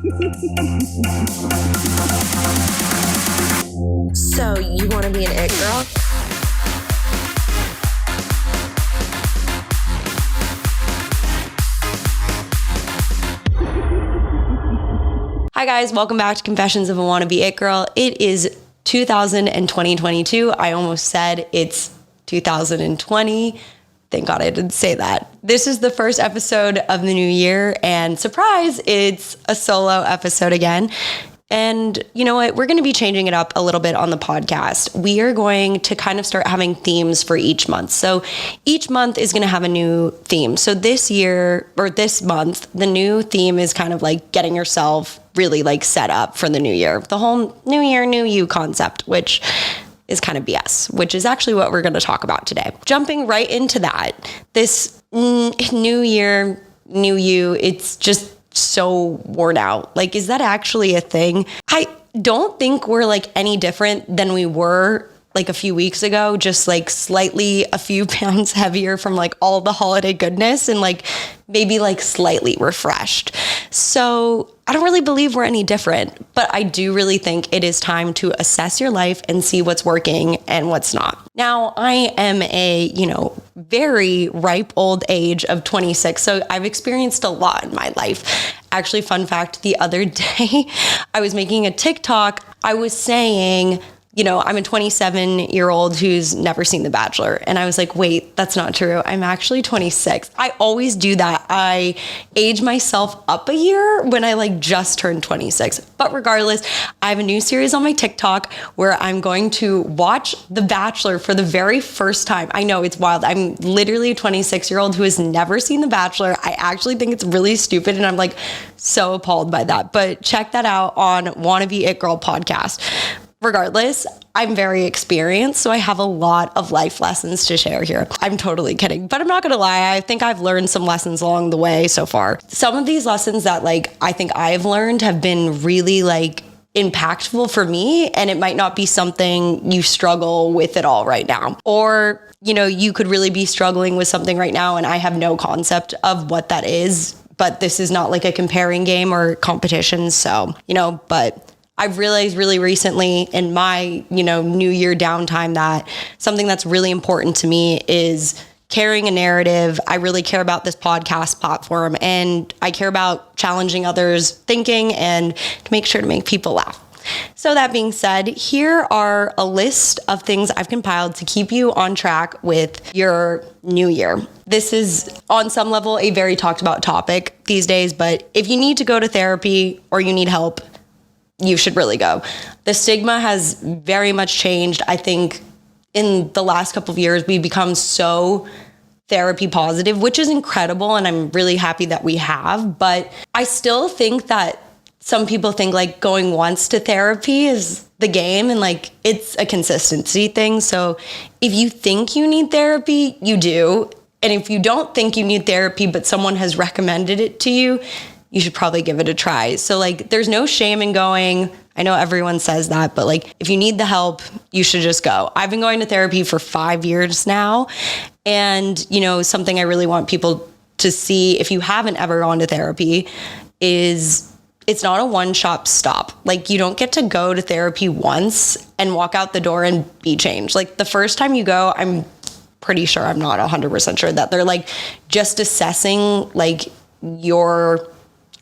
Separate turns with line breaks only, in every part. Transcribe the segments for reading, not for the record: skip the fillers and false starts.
So, you want to be an it girl? Hi guys, welcome back to Confessions of a Wannabe It Girl. It is 2022. I almost said it's 2020. Thank God I didn't say that. This is the first episode of the new year, and surprise, it's a solo episode again. And you know what? We're going to be changing it up a little bit on the podcast. We are going to kind of start having themes for each month. So each month is going to have a new theme. So this year, or this month, the new theme is kind of like getting yourself really like set up for the new year. The whole new year, new you concept, which is kind of BS, which is actually what we're going to talk about today. Jumping right into that, this new year, new you, it's just so worn out. Like, is that actually a thing? I don't think we're like any different than we were like a few weeks ago, just like slightly a few pounds heavier from like all the holiday goodness and like maybe like slightly refreshed. So I don't really believe we're any different, but I do really think it is time to assess your life and see what's working and what's not. Now, I am a, very ripe old age of 26, so I've experienced a lot in my life. Actually, fun fact, the other day, I was making a TikTok. I was saying, I'm a 27-year-old who's never seen The Bachelor. And I was like, wait, that's not true. I'm actually 26. I always do that. I age myself up a year when I like just turned 26. But regardless, I have a new series on my TikTok where I'm going to watch The Bachelor for the very first time. I know, it's wild. I'm literally a 26-year-old who has never seen The Bachelor. I actually think it's really stupid and I'm like so appalled by that. But check that out on Wannabe It Girl podcast. Regardless, I'm very experienced, so I have a lot of life lessons to share here. I'm totally kidding, but I'm not gonna lie, I think I've learned some lessons along the way so far. Some of these lessons that I think I've learned have been really impactful for me, and it might not be something you struggle with at all right now. Or, you could really be struggling with something right now and I have no concept of what that is, but this is not like a comparing game or competition, so, but I've realized really recently in my, New Year downtime that something that's really important to me is carrying a narrative. I really care about this podcast platform and I care about challenging others' thinking and to make sure to make people laugh. So that being said, here are a list of things I've compiled to keep you on track with your new year. This is on some level a very talked about topic these days, but if you need to go to therapy or you need help, you should really go. The stigma has very much changed. I think in the last couple of years, we've become so therapy positive, which is incredible. And I'm really happy that we have. But I still think that some people think going once to therapy is the game and it's a consistency thing. So if you think you need therapy, you do. And if you don't think you need therapy, but someone has recommended it to you, you should probably give it a try. So there's no shame in going. I know everyone says that, but if you need the help, you should just go. I've been going to therapy for 5 years now. And, something I really want people to see if you haven't ever gone to therapy is it's not a one-shop stop. You don't get to go to therapy once and walk out the door and be changed. The first time you go, I'm pretty sure, I'm not 100% sure that they're just assessing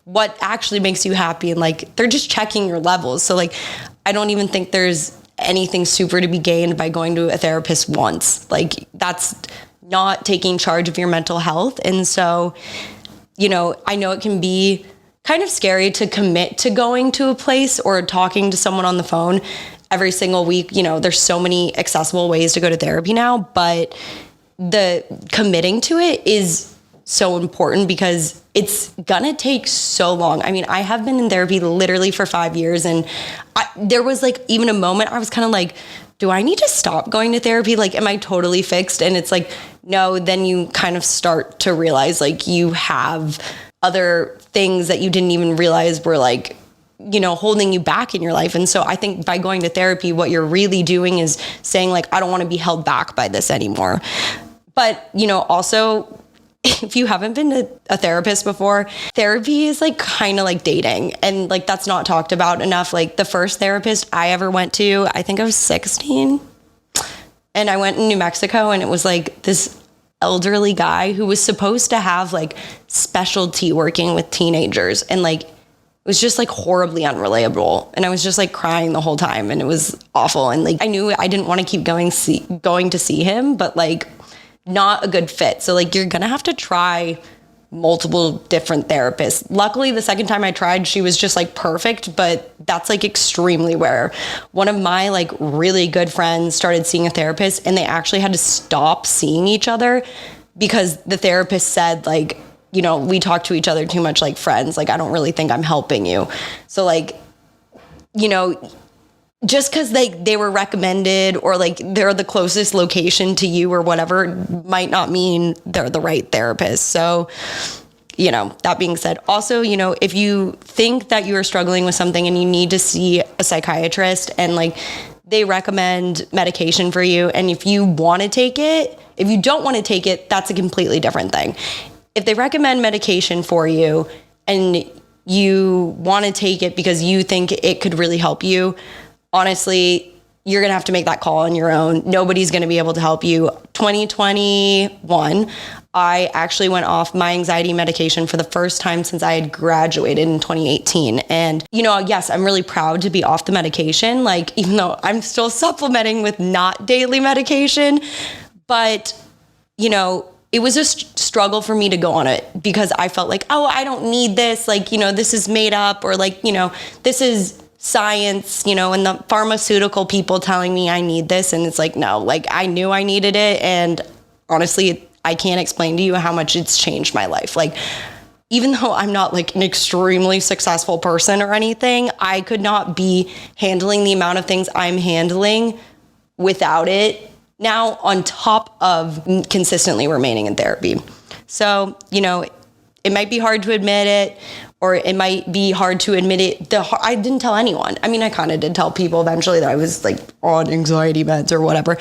what actually makes you happy. And they're just checking your levels. So I don't even think there's anything super to be gained by going to a therapist once. That's not taking charge of your mental health. And so, I know it can be kind of scary to commit to going to a place or talking to someone on the phone every single week. There's so many accessible ways to go to therapy now, but the committing to it is so important because it's gonna take so long. I mean, I have been in therapy literally for 5 years, and there was even a moment I was kind of do I need to stop going to therapy? Am I totally fixed? And it's no, then you kind of start to realize you have other things that you didn't even realize were holding you back in your life. And so I think by going to therapy, what you're really doing is saying I don't want to be held back by this anymore. But, also if you haven't been to a therapist before, therapy is like kind of like dating, and like that's not talked about enough. Like the first therapist I ever went to, I think I was 16, and I went in New Mexico, and it was like this elderly guy who was supposed to have like specialty working with teenagers, and like it was just like horribly unreliable, and I was just like crying the whole time, and it was awful. And like I knew I didn't want to keep going to see him, but like not a good fit. So like you're gonna have to try multiple different therapists. Luckily, the second time I tried, she was just like perfect, but that's like extremely rare. One of my like really good friends started seeing a therapist, and they actually had to stop seeing each other because the therapist said like, you know, we talk to each other too much like friends. Like, I don't really think I'm helping you. So like, you know, just because they were recommended or like they're the closest location to you or whatever might not mean they're the right therapist. So, you know, that being said, also, you know, if you think that you are struggling with something and you need to see a psychiatrist and like they recommend medication for you, and if you want to take it, if you don't want to take it, that's a completely different thing. If they recommend medication for you and you want to take it because you think it could really help you, honestly, you're going to have to make that call on your own. Nobody's going to be able to help you. 2021, I actually went off my anxiety medication for the first time since I had graduated in 2018. And, you know, yes, I'm really proud to be off the medication. Like, even though I'm still supplementing with not daily medication, but, you know, it was a struggle for me to go on it because I felt like, oh, I don't need this. Like, you know, this is made up, or like, you know, this is science, you know, and the pharmaceutical people telling me I need this. And it's like, no, like I knew I needed it. And honestly, I can't explain to you how much it's changed my life. Like, even though I'm not like an extremely successful person or anything, I could not be handling the amount of things I'm handling without it now, on top of consistently remaining in therapy. So, you know, it might be hard to admit it, or it might be hard to admit it. I didn't tell anyone. I mean, I kind of did tell people eventually that I was like on anxiety meds or whatever,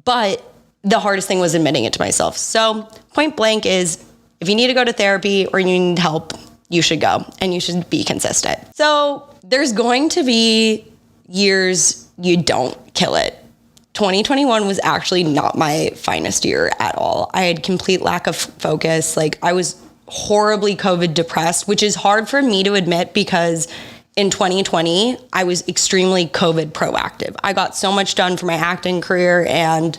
but the hardest thing was admitting it to myself. So point blank is, if you need to go to therapy or you need help, you should go, and you should be consistent. So there's going to be years you don't kill it. 2021 was actually not my finest year at all. I had complete lack of focus. Like, I was horribly COVID depressed, which is hard for me to admit because in 2020, I was extremely COVID proactive. I got so much done for my acting career, and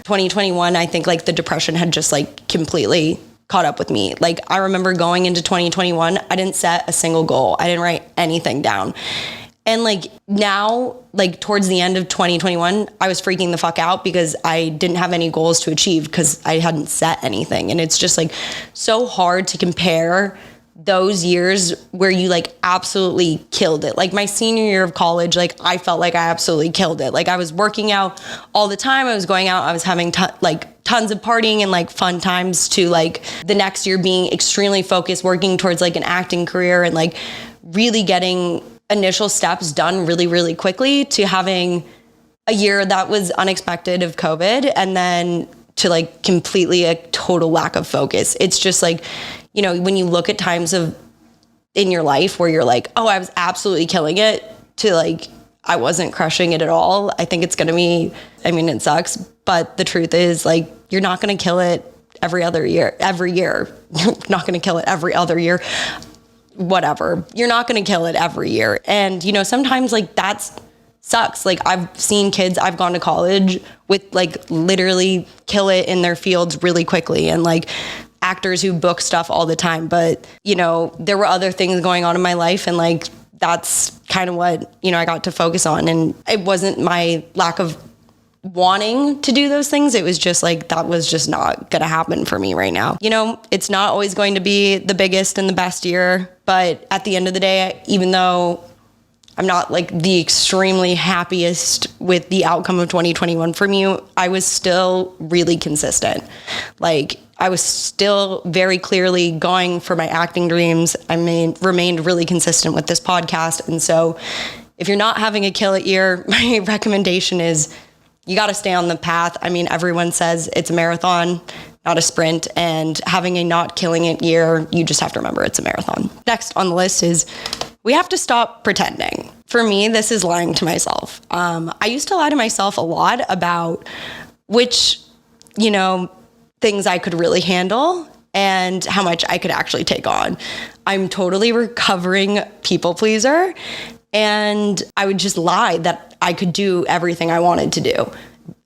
2021, I think like the depression had just like completely caught up with me. Like, I remember going into 2021, I didn't set a single goal. I didn't write anything down. And like now, like towards the end of 2021, I was freaking the fuck out because I didn't have any goals to achieve because I hadn't set anything. And it's just like so hard to compare those years where you like absolutely killed it. Like my senior year of college, like I felt like I absolutely killed it. Like I was working out all the time. I was going out. I was having tons of partying and like fun times, to like the next year being extremely focused, working towards like an acting career and like really getting initial steps done really, really quickly, to having a year that was unexpected of COVID, and then to like completely a total lack of focus. It's just like, you know, when you look at times in your life where you're like, oh, I was absolutely killing it, to like, I wasn't crushing it at all. I think it's going to be, I mean, it sucks, but the truth is like, you're not going to kill it every year. You're not going to kill it every other year. Whatever. You're not going to kill it every year. And, you know, sometimes like that's sucks. Like I've seen kids I've gone to college with like literally kill it in their fields really quickly, and like actors who book stuff all the time. But, you know, there were other things going on in my life, and like that's kind of what, you know, I got to focus on. And it wasn't my lack of wanting to do those things. It was just like, that was just not going to happen for me right now. You know, it's not always going to be the biggest and the best year, but at the end of the day, even though I'm not like the extremely happiest with the outcome of 2021 for me, I was still really consistent. Like I was still very clearly going for my acting dreams. I remained really consistent with this podcast. And so if you're not having a kill it year, my recommendation is you got to stay on the path. I mean, everyone says it's a marathon, not a sprint, and having a not killing it year, you just have to remember it's a marathon. Next on the list is we have to stop pretending. For me, this is lying to myself. I used to lie to myself a lot about which, things I could really handle and how much I could actually take on. I'm totally recovering people pleaser, and I would just lie that I could do everything I wanted to do.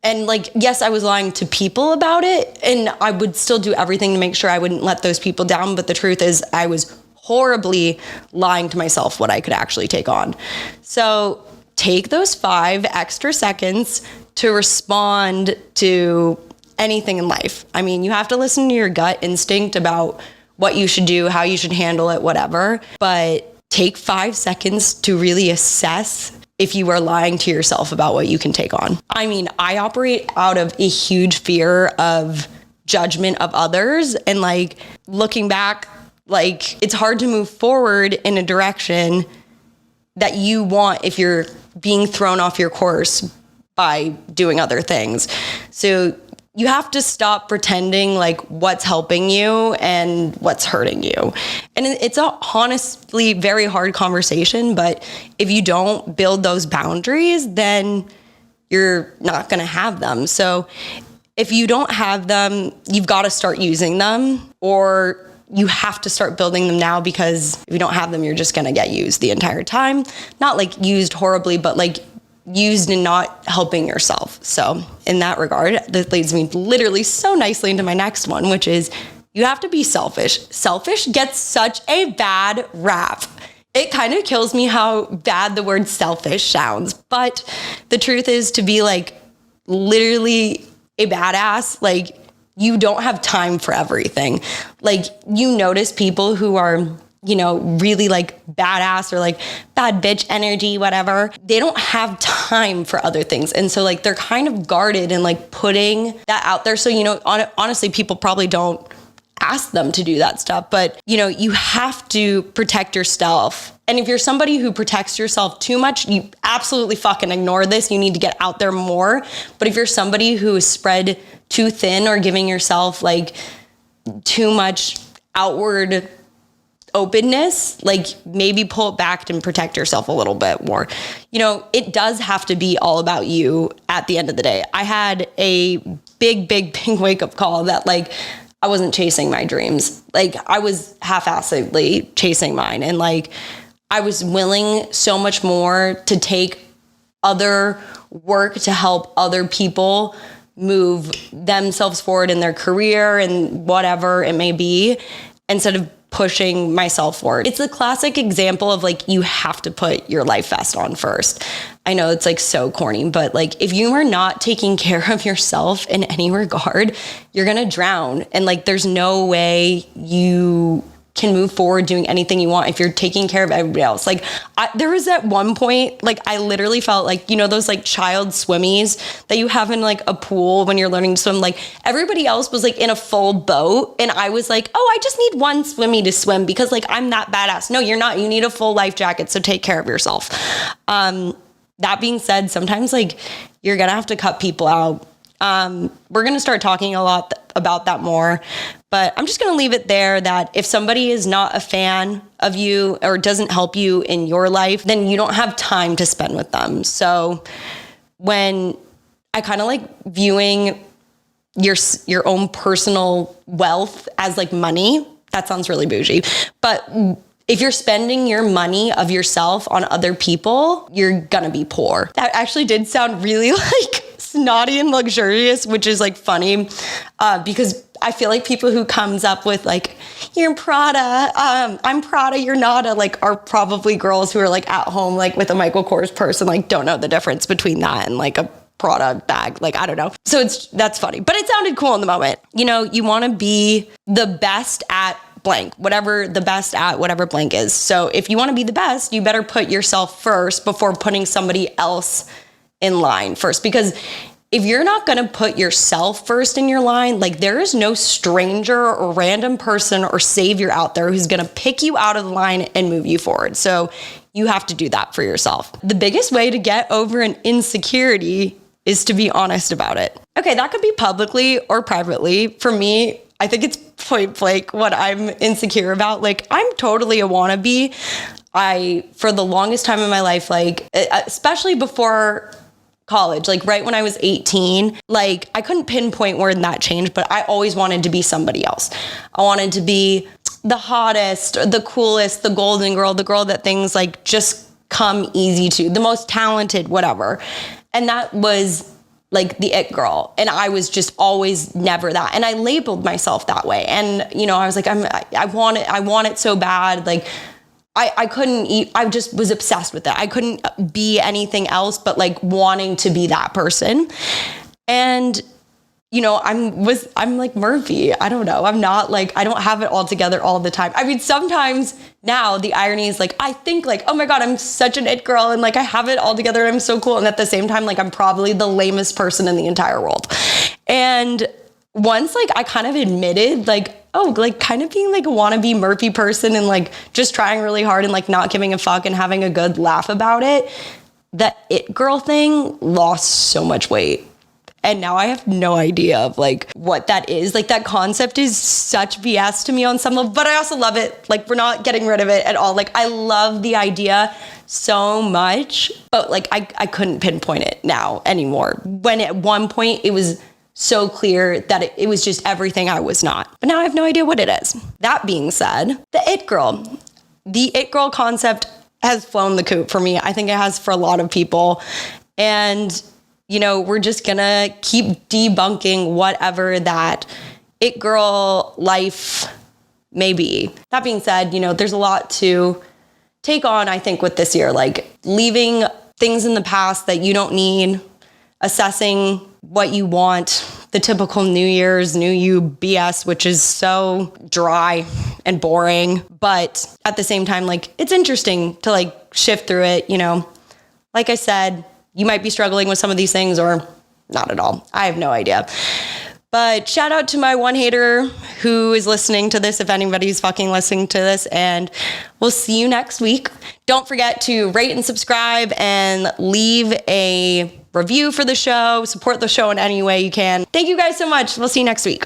And yes, I was lying to people about it, and I would still do everything to make sure I wouldn't let those people down. But the truth is I was horribly lying to myself what I could actually take on. So take those 5 extra seconds to respond to anything in life. I mean, you have to listen to your gut instinct about what you should do, how you should handle it, whatever. But take 5 seconds to really assess if you are lying to yourself about what you can take on. I mean, I operate out of a huge fear of judgment of others. And looking back, it's hard to move forward in a direction that you want if you're being thrown off your course by doing other things. So you have to stop pretending what's helping you and what's hurting you. And it's a honestly very hard conversation, but if you don't build those boundaries, then you're not going to have them. So if you don't have them, you've got to start using them, or you have to start building them now, because if you don't have them, you're just going to get used the entire time. Not used horribly, but used and not helping yourself. So in that regard, that leads me literally so nicely into my next one, which is you have to be selfish. Selfish gets such a bad rap. It kind of kills me how bad the word selfish sounds. But the truth is, to be literally a badass, you don't have time for everything. You notice people who are really badass or bad bitch energy, whatever. They don't have time for other things. And so they're kind of guarded and putting that out there. So, honestly, people probably don't ask them to do that stuff, but you have to protect yourself. And if you're somebody who protects yourself too much, you absolutely fucking ignore this. You need to get out there more. But if you're somebody who is spread too thin or giving yourself too much outward openness, maybe pull it back and protect yourself a little bit more. It does have to be all about you at the end of the day. I had a big wake up call that I wasn't chasing my dreams. I was half-assedly chasing mine. And I was willing so much more to take other work to help other people move themselves forward in their career and whatever it may be, instead of pushing myself forward. It's a classic example of you have to put your life vest on first. I know it's so corny, but if you are not taking care of yourself in any regard, you're going to drown. And there's no way you can move forward doing anything you want if you're taking care of everybody else. There was at one point, I literally felt those child swimmies that you have in a pool when you're learning to swim. Everybody else was in a full boat, and I was oh, I just need one swimmy to swim because I'm that badass. No, you're not. You need a full life jacket, so take care of yourself. That being said, sometimes you're gonna have to cut people out. We're gonna start talking a lot about that more, but I'm just going to leave it there that if somebody is not a fan of you or doesn't help you in your life, then you don't have time to spend with them. So when I kind of viewing your own personal wealth as money, that sounds really bougie, but if you're spending your money of yourself on other people, you're going to be poor. That actually did sound really snotty and luxurious, which is funny, because I feel people who comes up with you're Prada, I'm Prada, you're Nada, are probably girls who are at home with a Michael Kors purse and don't know the difference between that and a Prada bag. I don't know. So that's funny, but it sounded cool in the moment. You want to be the best at blank, whatever the best at whatever blank is. So if you want to be the best, you better put yourself first before putting somebody else in line first, because if you're not going to put yourself first in your line, there is no stranger or random person or savior out there who's going to pick you out of the line and move you forward. So you have to do that for yourself. The biggest way to get over an insecurity is to be honest about it. Okay, that could be publicly or privately. For me, I think it's point blank what I'm insecure about. Like, I'm totally a wannabe. For the longest time in my life, like, especially before college, like right when I was 18, like I couldn't pinpoint where that changed, but I always wanted to be somebody else. I wanted to be the hottest, the coolest, the golden girl, the girl that things like just come easy to, the most talented, whatever. And that was like the it girl. And I was just always never that. And I labeled myself that way. And, you know, I was like, I want it so bad. Like, I couldn't eat, I just was obsessed with it. I couldn't be anything else but like wanting to be that person. And, you know, I'm like Murphy. I don't know. I'm not like, I don't have it all together all the time. I mean, sometimes now the irony is like, I think like, oh my God, I'm such an it girl. And like, I have it all together and I'm so cool. And at the same time, like, I'm probably the lamest person in the entire world. And once like I kind of admitted like, oh, like kind of being like a wannabe Murphy person and like just trying really hard and like not giving a fuck and having a good laugh about it, the it girl thing lost so much weight. And now I have no idea of like what that is. Like that concept is such BS to me on some level, but I also love it. Like we're not getting rid of it at all. Like I love the idea so much, but like I couldn't pinpoint it now anymore. When at one point it was so clear that it was just everything I was not. But now I have no idea what it is. That being said, the it girl concept has flown the coop for me. I think it has for a lot of people. And, you know, we're just gonna keep debunking whatever that it girl life may be. That being said, you know, there's a lot to take on, I think, with this year, like leaving things in the past that you don't need, assessing what you want, the typical New Year's, New You BS, which is so dry and boring. But at the same time, like, it's interesting to like shift through it, you know. Like I said, you might be struggling with some of these things or not at all. I have no idea. But shout out to my one hater who is listening to this, if anybody's fucking listening to this, and we'll see you next week. Don't forget to rate and subscribe and leave a review for the show. Support the show in any way you can. Thank you guys so much. We'll see you next week.